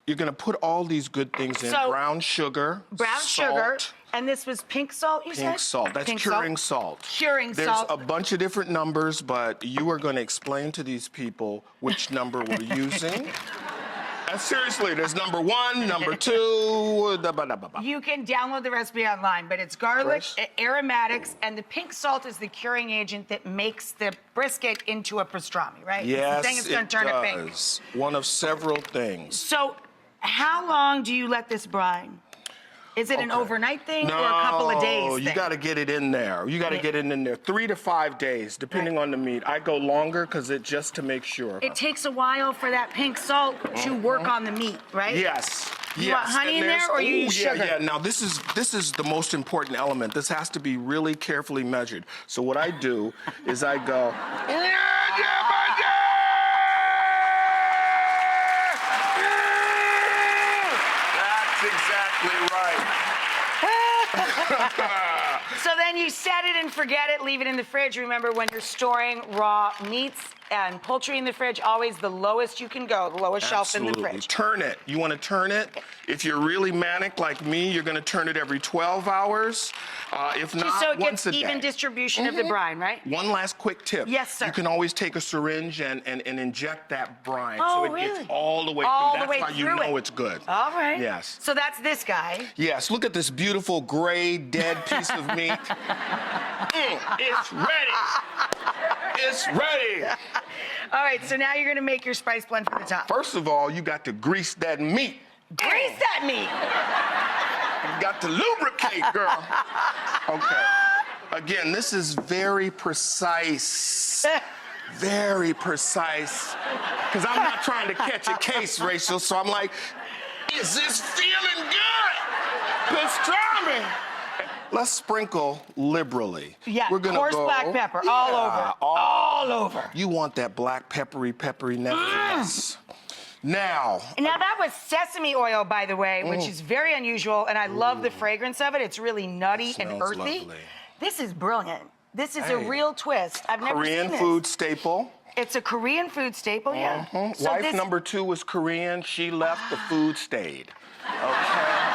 You're gonna put all these good things in. So, brown sugar, brown sugar, and this was pink salt, you said? pink salt. That's Pink curing salt. Curing salt. There's a bunch of different numbers, but you are gonna explain to these people which number we're using. And seriously, there's number 1, number 2, You can download the recipe online, but it's garlic, aromatics, and the pink salt is the curing agent that makes the brisket into a pastrami, right? Yes, it's the thing that's gonna turn it pink. One of several things. So, how long do you let this brine? Is it an overnight thing or a couple of days thing? You got to get it in there. You got to get it in there 3 to 5 days, depending on the meat. I go longer because it just to make sure. It takes a while for that pink salt to work on the meat, right? Yes. You want honey in there, or you use sugar? Yeah. Now this is the most important element. This has to be really carefully measured. So what I do is I go. That's exactly right. So then you set it and forget it, leave it in the fridge. Remember, when you're storing raw meats and poultry in the fridge, always the lowest you can go, the lowest shelf in the fridge. Turn it. You want to turn it. If you're really manic like me, you're going to turn it every 12 hours. If not, just so it once gets a even day. distribution of the brine, right? One last quick tip. Yes, sir. You can always take a syringe and inject that brine Oh, so it really? gets all the way All through. the way That's why you through know it. it's good. All right. Yes. So that's this guy. Yes, look at this beautiful gray dead piece of meat. It's ready. It's ready. All right, so now you're gonna make your spice blend for the top. First of all, you got to grease that meat. Grease that meat. You got to lubricate, girl. Okay. Again, this is very precise. Very precise. Because I'm not trying to catch a case, Rachael, so I'm like, is this feeling good? Pastrami. Let's sprinkle liberally. Yeah, We're gonna coarse go, black pepper all over. All over. You want that black pepperiness. Now that was sesame oil, by the way, which is very unusual, and I love the fragrance of it. It's really nutty and Smells earthy. lovely. This is brilliant. This is a real twist. I've never seen Korean this. food staple. It's a Korean food staple, yeah. So Wife this- number 2 was Korean. She left, the food stayed. Okay.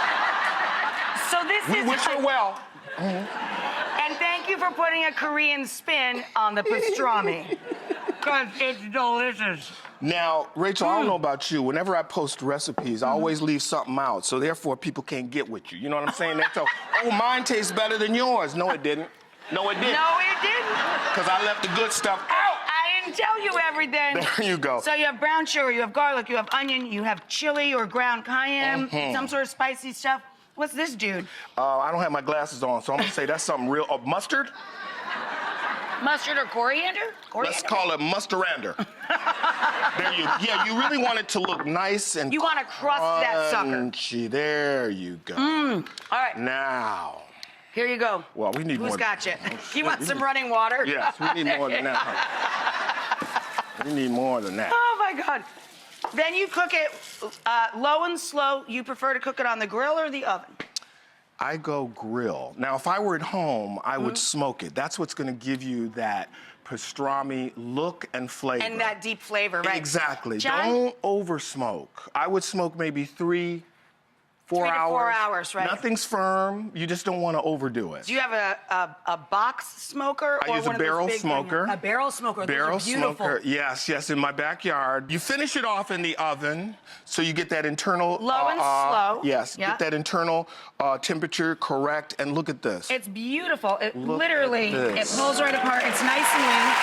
So this We is. wish her well. And thank you for putting a Korean spin on the pastrami. Because it's delicious. Now, Rachael, I don't know about you. Whenever I post recipes, I always leave something out, so therefore people can't get with you. You know what I'm saying? They go, oh, mine tastes better than yours. No, it didn't. No, it didn't. No, it didn't. Because I left the good stuff out. I didn't tell you everything. There you go. So you have brown sugar, you have garlic, you have onion, you have chili or ground cayenne, some sort of spicy stuff. What's this, dude? I don't have my glasses on, so I'm going to say that's something real. Mustard? Mustard or coriander? Let's call it mustarander. There you go. Yeah, you really want it to look nice and You want to crust that sucker. crunchy. There you go. All right, Now. here you go. Well, we need more. Who's got you? You want some running water? Yes, we need more than that. Huh? We need more than that. Oh, my God. Then you cook it low and slow. You prefer to cook it on the grill or the oven? I go grill. Now, if I were at home, I would smoke it. That's what's going to give you that pastrami look and flavor. And that deep flavor, right? Exactly. John? Don't over smoke. I would smoke maybe 3, 4 3 to hours. 4 hours, right? Nothing's firm. You just don't want to overdo it. Do you have a box smoker I or use one a of those barrel big smoker. A barrel smoker. Barrel Those are beautiful. smoker, yes, in my backyard. You finish it off in the oven, so you get that internal... Low and slow. Yes, Yeah. get that internal temperature correct, and look at this. It's beautiful. It Look literally, at it this. pulls right apart. It's nice and lean.